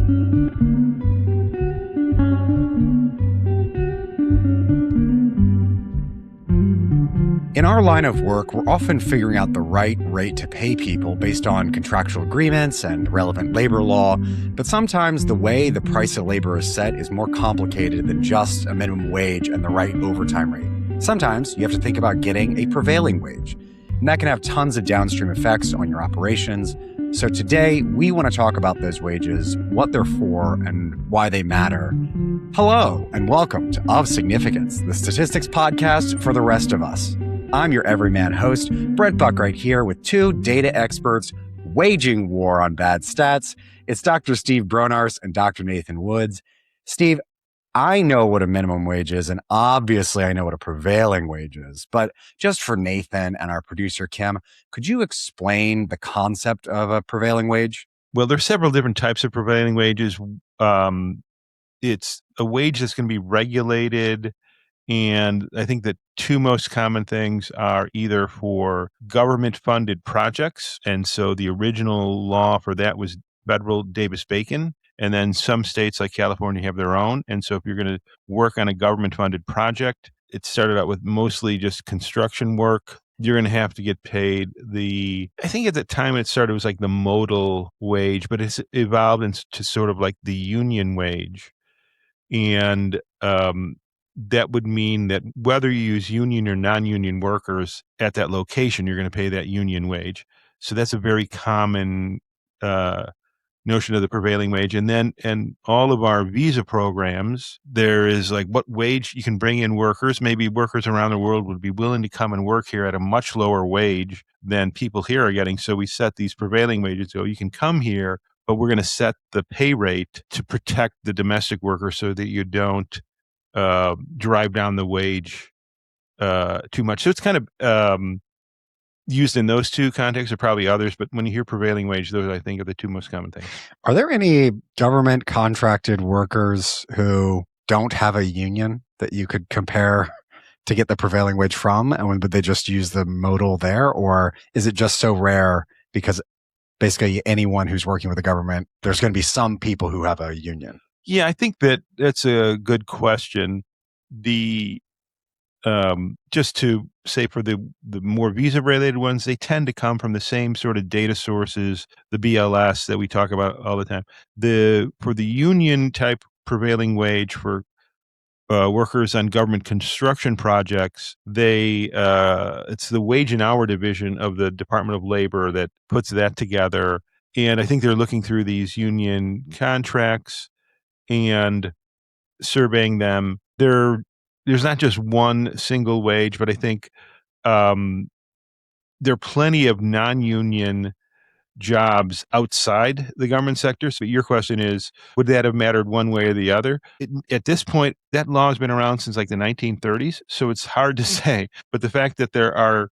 In our line of work, we're often figuring out the right rate to pay people based on contractual agreements and relevant labor law, but sometimes the way the price of labor is set is more complicated than just a minimum wage and the right overtime rate. Sometimes you have to think about getting a prevailing wage, and that can have tons of downstream effects on your operations. So today, we want to talk about those wages, what they're for, and why they matter. Hello, and welcome to Of Significance, the statistics podcast for the rest of us. I'm your everyman host, Brent Buckwright, here with two data experts waging war on bad stats. It's Dr. Steve Bronars and Dr. Nathan Woods. Steve, I know what a minimum wage is, and obviously I know what a prevailing wage is. But just for Nathan and our producer, Kim, could you explain the concept of a prevailing wage? Well, there's several different types of prevailing wages. It's a wage that's going to be regulated. And I think the two most common things are either for government-funded projects. And so the original law for that was federal Davis-Bacon. And then some states like California have their own. And so if you're going to work on a government-funded project, it started out with mostly just construction work. You're going to have to get paid I think at the time it started, it was like the modal wage, but it's evolved into sort of like the union wage. And that would mean that whether you use union or non-union workers at that location, you're going to pay that union wage. So that's a very common notion of the prevailing wage. And then in all of our visa programs, there is like what wage you can bring in workers. Maybe workers around the world would be willing to come and work here at a much lower wage than people here are getting. So we set these prevailing wages. So you can come here, but we're going to set the pay rate to protect the domestic worker so that you don't drive down the wage too much. So it's kind of used in those two contexts. There are probably others, but when you hear prevailing wage, those I think are the two most common things. Are there any government contracted workers who don't have a union that you could compare to get the prevailing wage from? And would they just use the modal there? Or is it just so rare because basically anyone who's working with the government, there's going to be some people who have a union? Yeah, I think that's a good question. Just to say for the more visa-related ones, they tend to come from the same sort of data sources, the BLS that we talk about all the time. For the union type prevailing wage for workers on government construction projects, it's the wage and hour division of the Department of Labor that puts that together. And I think they're looking through these union contracts and surveying them. There's not just one single wage, but I think there are plenty of non-union jobs outside the government sector. So your question is, would that have mattered one way or the other? At this point, that law has been around since like the 1930s, so it's hard to say. But the fact that there are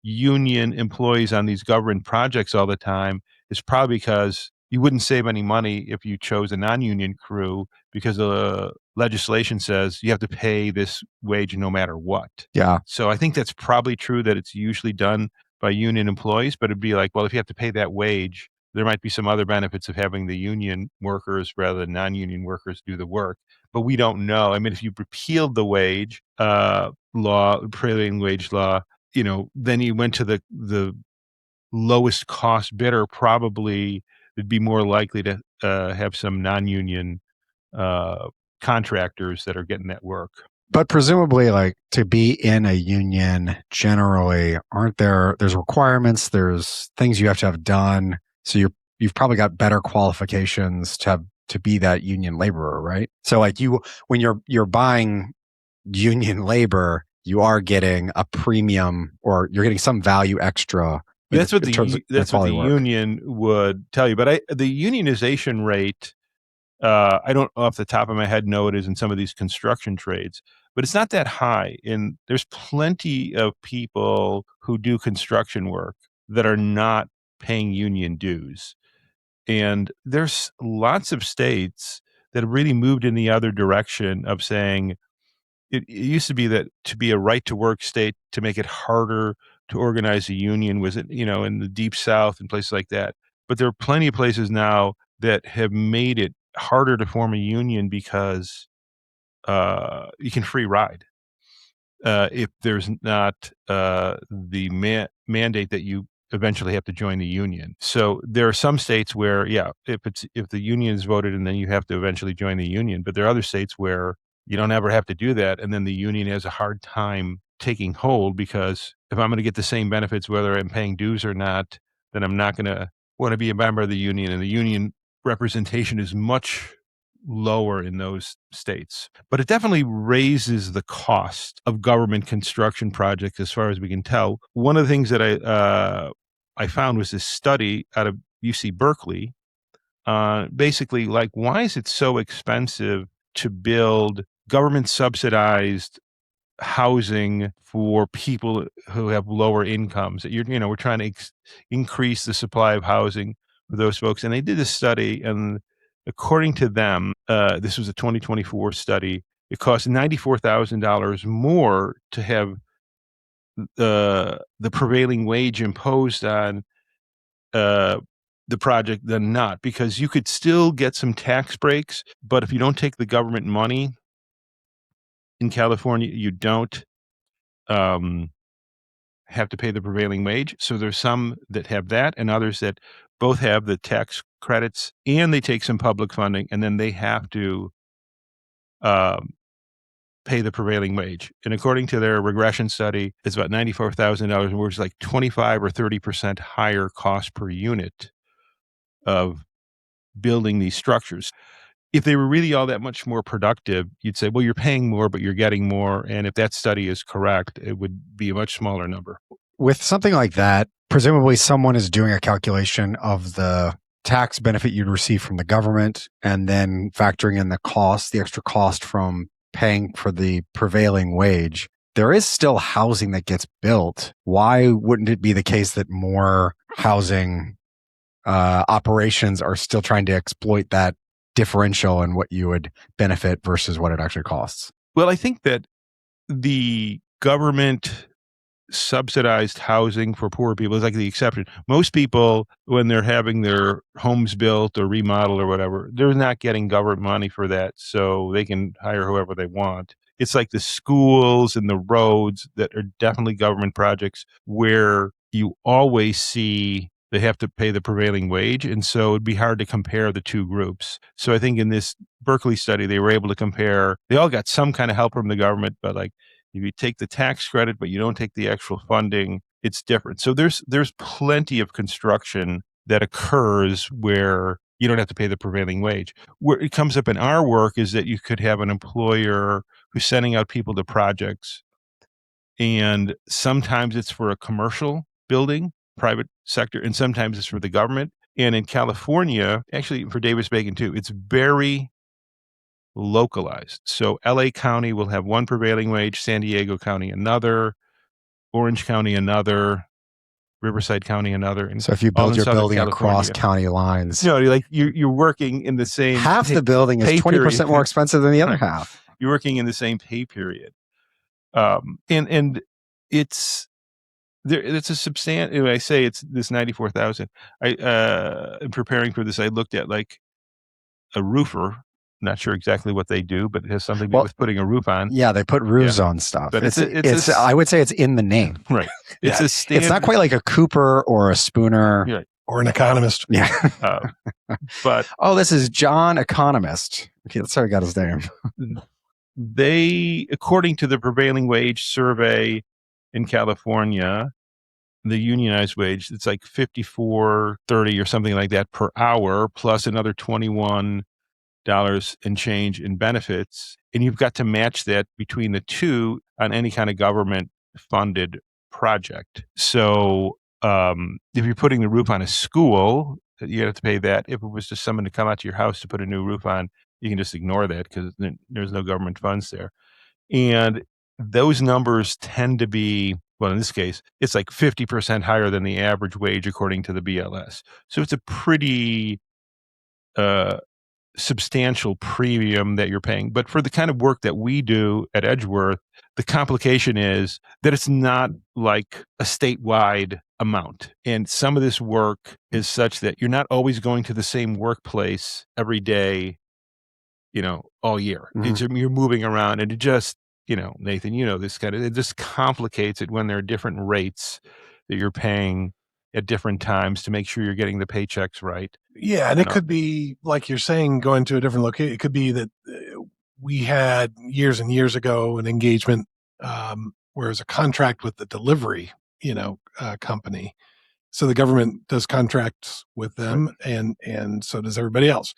union employees on these government projects all the time is probably because you wouldn't save any money if you chose a non-union crew, because the legislation says you have to pay this wage no matter what. Yeah. So I think that's probably true that it's usually done by union employees, but it'd be like, well, if you have to pay that wage, there might be some other benefits of having the union workers rather than non-union workers do the work. But we don't know. I mean, if you repealed the wage law, prevailing wage law, then you went to the lowest cost bidder, probably it'd be more likely to have some non-union contractors that are getting that work. But presumably, like, to be in a union, generally, there's requirements, there's things you have to have done. So you've probably got better qualifications to be that union laborer, right? So like when you're buying union labor, you are getting a premium, or you're getting some value extra. That's what the union would tell you. But the unionization rate, I don't off the top of my head know it is in some of these construction trades, but it's not that high. And there's plenty of people who do construction work that are not paying union dues. And there's lots of states that have really moved in the other direction of saying it used to be that to be a right to work state, to make it harder to organize a union was, in the deep South and places like that. But there are plenty of places now that have made it harder to form a union because you can free ride. If there's not the mandate that you eventually have to join the union. So there are some states where, yeah, if the union is voted and then you have to eventually join the union, but there are other states where you don't ever have to do that, and then the union has a hard time taking hold, because if I'm going to get the same benefits whether I'm paying dues or not, then I'm not going to want to be a member of the union, and the union representation is much lower in those states. But it definitely raises the cost of government construction projects, as far as we can tell. One of the things that I found was this study out of UC Berkeley, basically, like, why is it so expensive to build government subsidized housing for people who have lower incomes? We're trying to increase the supply of housing for those folks. And they did a study, and according to them, this was a 2024 study. It cost $94,000 more to have the prevailing wage imposed on uh, the project than not, because you could still get some tax breaks, but if you don't take the government money in California, you don't have to pay the prevailing wage. So there's some that have that, and others that both have the tax credits and they take some public funding, and then they have to um, pay the prevailing wage. And according to their regression study, it's about $94,000, which is like 25 or 30% higher cost per unit of building these structures. If they were really all that much more productive, you'd say, well, you're paying more, but you're getting more. And if that study is correct, it would be a much smaller number. With something like that, presumably someone is doing a calculation of the tax benefit you'd receive from the government and then factoring in the extra cost from paying for the prevailing wage. There is still housing that gets built. Why wouldn't it be the case that more housing operations are still trying to exploit that differential in what you would benefit versus what it actually costs? Well, I think that the government subsidized housing for poor people is like the exception. Most people, when they're having their homes built or remodeled or whatever, they're not getting government money for that, so they can hire whoever they want. It's like the schools and the roads that are definitely government projects, where you always see they have to pay the prevailing wage, and so it'd be hard to compare the two groups. So I think in this Berkeley study, they were able to compare. They all got some kind of help from the government, but like, if you take the tax credit, but you don't take the actual funding, it's different. So there's plenty of construction that occurs where you don't have to pay the prevailing wage. Where it comes up in our work is that you could have an employer who's sending out people to projects, and sometimes it's for a commercial building, private sector, and sometimes it's for the government. And in California, actually for Davis-Bacon too, it's very localized. So LA County will have one prevailing wage, San Diego County another, Orange County another, Riverside County another. And so if you build your building across county lines, you're working in the same half the building is 20% more expensive than the other half. You're working in the same pay period. And it's there. It's a substantial. I say it's this 94,000. In preparing for this, I looked at like a roofer. Not sure exactly what they do, but it has something to do with putting a roof on. Yeah, they put roofs on stuff. But it's I would say it's in the name. Right. It's a standard. It's not quite like a Cooper or a Spooner. Right. Or an economist. Yeah. But this is John Economist. Okay, that's how he got his name. They, according to the prevailing wage survey in California, the unionized wage, it's like $54.30 or something like that per hour, plus another $21 and change in benefits. And you've got to match that between the two on any kind of government funded project. So if you're putting the roof on a school, you have to pay that. If it was just someone to come out to your house to put a new roof on, you can just ignore that because there's no government funds there. And those numbers tend to be, well, in this case, it's like 50% higher than the average wage according to the BLS. So it's a pretty substantial premium that you're paying. But for the kind of work that we do at Edgeworth, the complication is that it's not like a statewide amount. And some of this work is such that you're not always going to the same workplace every day all year. Mhm. You're moving around, and it just, Nathan, this it just complicates it when there are different rates that you're paying at different times to make sure you're getting the paychecks right. Yeah, and it could be, like you're saying, going to a different location. It could be that we had years and years ago an engagement where it's a contract with the delivery, company. So the government does contracts with them, right. and so does everybody else.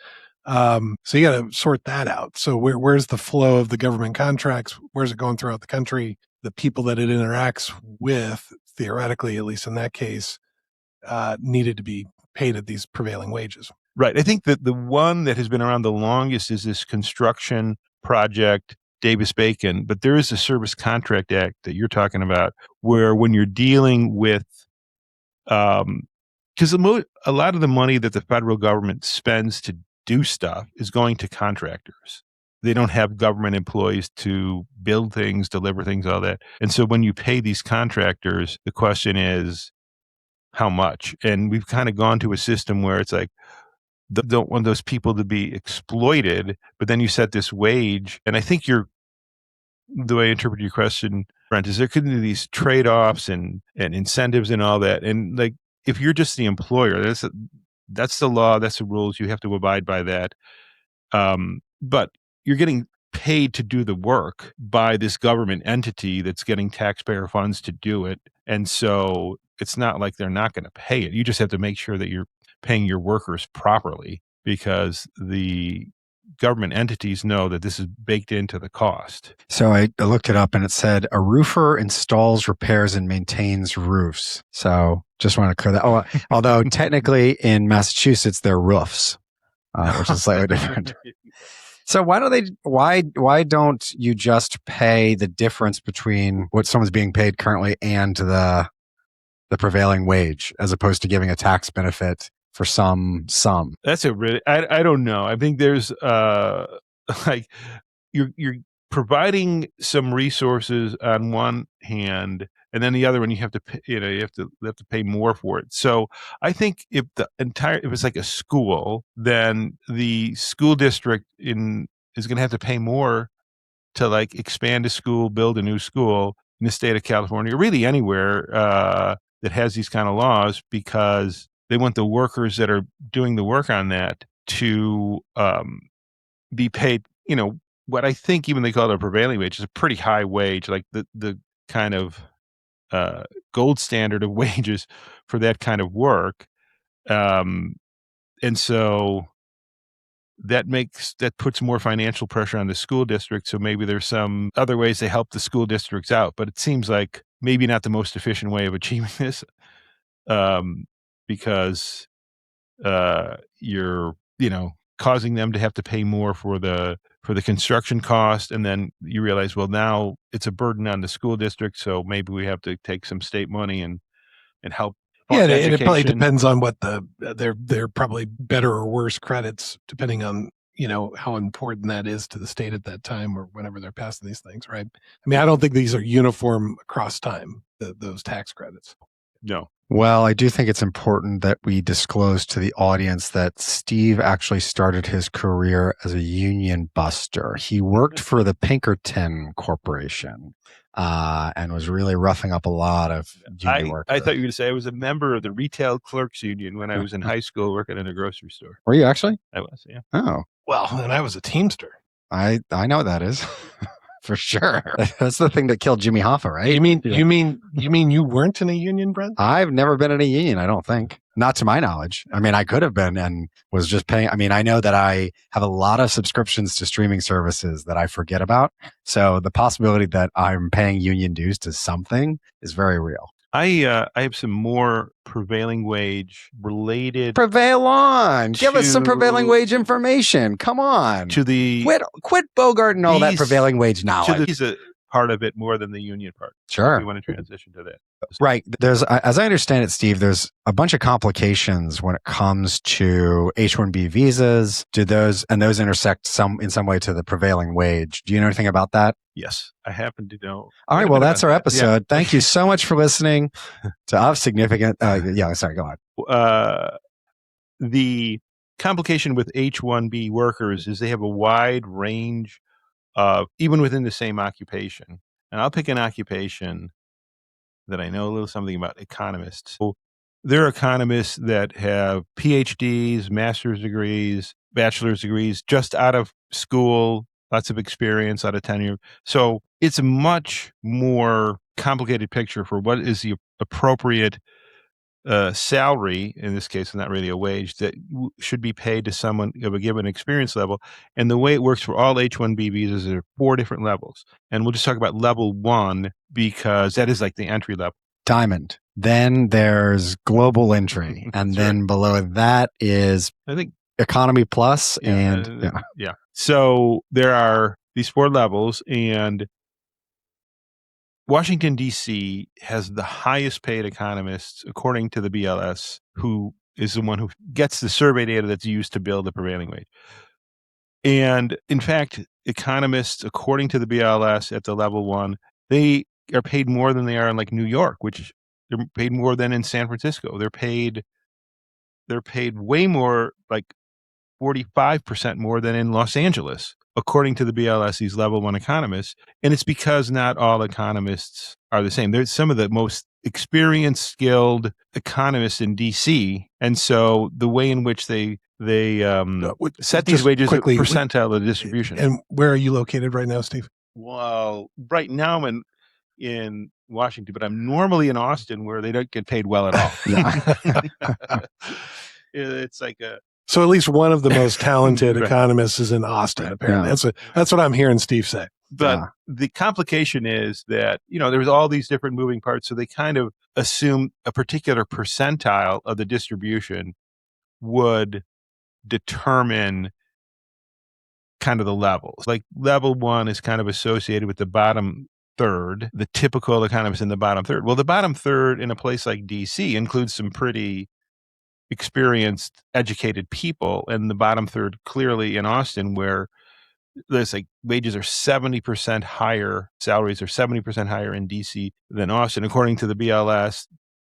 So you got to sort that out. So where's the flow of the government contracts? Where's it going throughout the country? The people that it interacts with, theoretically, at least in that case, needed to be paid at these prevailing wages. Right. I think that the one that has been around the longest is this construction project, Davis-Bacon, but there is a Service Contract Act that you're talking about where when you're dealing with, because a lot of the money that the federal government spends to do stuff is going to contractors. They don't have government employees to build things, deliver things, all that. And so when you pay these contractors, the question is, how much? And we've kind of gone to a system where it's like, don't want those people to be exploited, but then you set this wage. And I think the way I interpret your question, Brent, is there could be these trade-offs and incentives and all that. And like, if you're just the employer, that's the law, that's the rules, you have to abide by that. But you're getting paid to do the work by this government entity that's getting taxpayer funds to do it. And so it's not like they're not going to pay it. You just have to make sure that you're paying your workers properly, because the government entities know that this is baked into the cost. So I looked it up and it said a roofer installs, repairs, and maintains roofs. So just want to clear that. Oh, although technically in Massachusetts, they're roofs, which is slightly different. So why don't you just pay the difference between what someone's being paid currently and the prevailing wage, as opposed to giving a tax benefit for some sum? That's a really, I don't know. I think there's like you're providing some resources on one hand, and then the other one you have to pay, you have to pay more for it. So I think if it's like a school, then the school district is going to have to pay more to like expand a school, build a new school in the state of California, or really anywhere that has these kind of laws, because they want the workers that are doing the work on that to be paid, what I think even they call it a prevailing wage is a pretty high wage, like the kind of gold standard of wages for that kind of work. And so that puts more financial pressure on the school district. So maybe there's some other ways to help the school districts out, but it seems like maybe not the most efficient way of achieving this, because you're, causing them to have to pay more for the construction cost. And then you realize, well, now it's a burden on the school district. So maybe we have to take some state money and help. Yeah, and it probably depends on what they're probably better or worse credits, depending on, how important that is to the state at that time or whenever they're passing these things, right? I mean, I don't think these are uniform across time, those tax credits. No. Well, I do think it's important that we disclose to the audience that Steve actually started his career as a union buster. He worked for the Pinkerton Corporation and was really roughing up a lot of union workers. I thought you were going to say I was a member of the Retail Clerks Union when I was in high school working in a grocery store. Were you actually? I was, yeah. Oh. Well, and I was a Teamster. I know what that is. For sure. That's the thing that killed Jimmy Hoffa, right? You mean you weren't in a union, Brent? I've never been in a union, I don't think. Not to my knowledge. I mean, I could have been and was just paying. I mean, I know that I have a lot of subscriptions to streaming services that I forget about. So the possibility that I'm paying union dues to something is very real. I have some more prevailing wage related. Prevail on. Give us some prevailing wage information. Come on. To the quit bogarting all that prevailing wage knowledge. He's a part of it more than the union part. Sure. We want to transition to that. Right. There's, as I understand it, Steve, there's a bunch of complications when it comes to H-1B visas. Do those intersect in some way to the prevailing wage? Do you know anything about that? Yes, I happen to know. All right. Well, that's our episode. Yeah. Thank you so much for listening to Of Significant. Sorry, go on. complication with H-1B workers is they have a wide range of, even within the same occupation. And I'll pick an occupation that I know a little something about, economists. So there are economists that have PhDs, master's degrees, bachelor's degrees, just out of school, lots of experience, out of tenure. So it's a much more complicated picture for what is the appropriate salary, in this case, not really a wage, that should be paid to someone of a given experience level. And the way it works for all H-1B visas, there are 4 different levels. And we'll just talk about level 1 because that is like the entry level. Diamond. Then there's global entry. And then below that is, I think, economy plus. Yeah. So there are these 4 levels, and Washington, D.C. has the highest paid economists, according to the BLS, who is the one who gets the survey data that's used to build the prevailing wage. And in fact, economists, according to the BLS at the level 1, they are paid more than they are in like New York, which they're paid more than in San Francisco. They're paid way more, like 45% more than in Los Angeles, according to the BLS, these level 1 economists. And it's because not all economists are the same. There's some of the most experienced, skilled economists in DC. And so the way in which they set these wages quickly, percentile of the distribution. And where are you located right now, Steve? Well, right now I'm in Washington, but I'm normally in Austin, where they don't get paid well at all. It's like so at least one of the most talented economists is in Austin, apparently. Yeah. That's what I'm hearing Steve say. But the complication is that, there's all these different moving parts. So they kind of assume a particular percentile of the distribution would determine kind of the levels. Like level 1 is kind of associated with the bottom third, the typical economist in the bottom third. Well, the bottom third in a place like DC includes some pretty experienced, educated people, and the bottom third clearly in Austin, where there's like wages are 70% higher, salaries are 70% higher in DC than Austin, according to the BLS.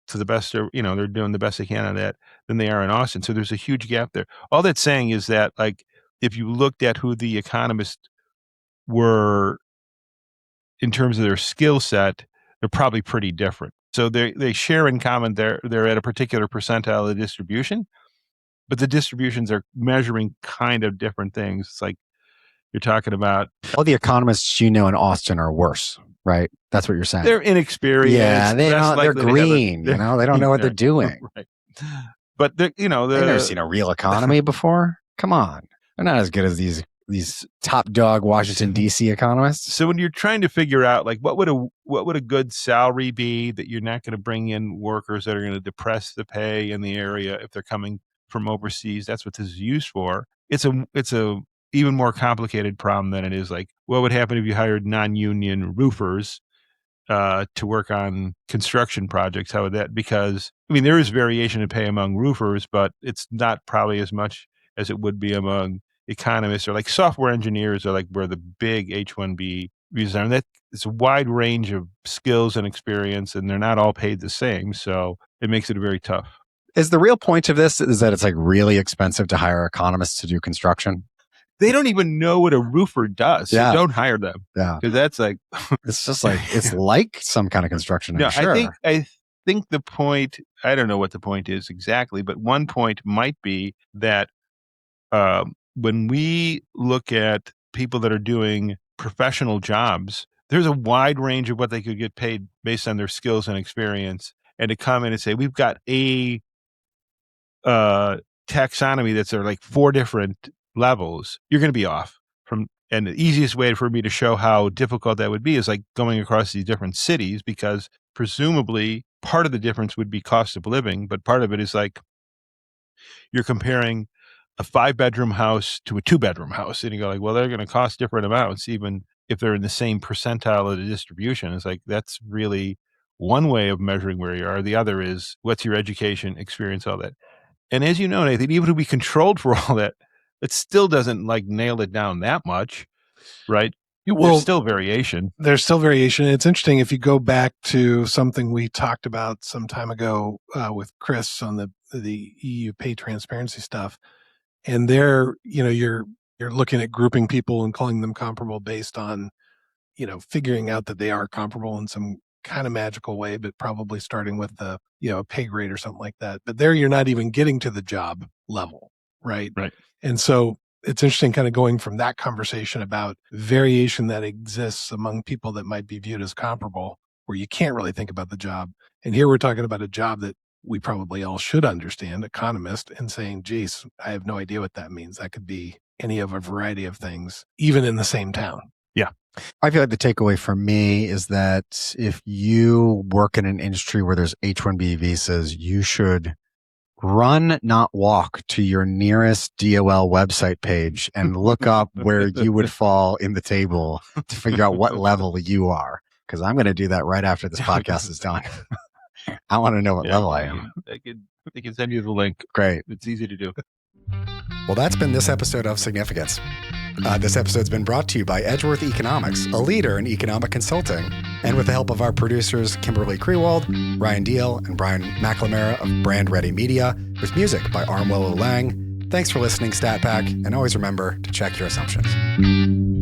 To the best, they're doing the best they can on that than they are in Austin. So there's a huge gap there. All that's saying is that, like, if you looked at who the economists were in terms of their skill set, they're probably pretty different. So they share in common they're at a particular percentile of the distribution, but the distributions are measuring kind of different things. It's like you're talking about all the economists in Austin are worse, right? That's what you're saying. They're inexperienced. Yeah, they're green. They don't know what they're doing. Right. But they've never seen a real economy before. Come on, they're not as good as these top dog Washington D.C. economists. So when you're trying to figure out, like, what would a good salary be that you're not going to bring in workers that are going to depress the pay in the area if they're coming from overseas, that's what this is used for. It's a even more complicated problem than it is like, what would happen if you hired non-union roofers to work on construction projects? How would that? Because there is variation in pay among roofers, but it's not probably as much as it would be among economists, or like software engineers are like where the big H-1B visas are. And that it's a wide range of skills and experience, and they're not all paid the same. So it makes it very tough. Is the real point of this is that it's like really expensive to hire economists to do construction? They don't even know what a roofer does. So don't hire them. Yeah. Because that's like it's just like it's like some kind of construction. I'm sure. I think the point, I don't know what the point is exactly, but one point might be that when we look at people that are doing professional jobs, there's a wide range of what they could get paid based on their skills and experience. And to come in and say, we've got a taxonomy that's there like 4 different levels, you're going to be off from. And the easiest way for me to show how difficult that would be is like going across these different cities, because presumably part of the difference would be cost of living, but part of it is like you're comparing a 5-bedroom house to a 2-bedroom house, and you go like, well, they're going to cost different amounts even if they're in the same percentile of the distribution. It's like, that's really one way of measuring where you are. The other is, what's your education, experience, all that. And as you know, Nathan, even if we controlled for all that, it still doesn't like nail it down that much, right? There's still variation. There's still variation. It's interesting if you go back to something we talked about some time ago with Chris on the EU pay transparency stuff. And there, you're looking at grouping people and calling them comparable based on, figuring out that they are comparable in some kind of magical way, but probably starting with a pay grade or something like that. But there you're not even getting to the job level, right? Right. And so it's interesting kind of going from that conversation about variation that exists among people that might be viewed as comparable, where you can't really think about the job. And here we're talking about a job that we probably all should understand, economist, and saying, geez, I have no idea what that means. That could be any of a variety of things, even in the same town. Yeah. I feel like the takeaway for me is that if you work in an industry where there's H-1B visas, you should run, not walk, to your nearest DOL website page and look up where you would fall in the table to figure out what level you are. Because I'm going to do that right after this podcast is done. I want to know what level I am. They can send you the link. Great. It's easy to do. Well, that's been this episode of Significance. This episode's been brought to you by Edgeworth Economics, a leader in economic consulting, and with the help of our producers, Kimberly Krewald, Ryan Deal, and Brian McLamara of Brand Ready Media, with music by Armwell Lang. Thanks for listening, StatPack, and always remember to check your assumptions.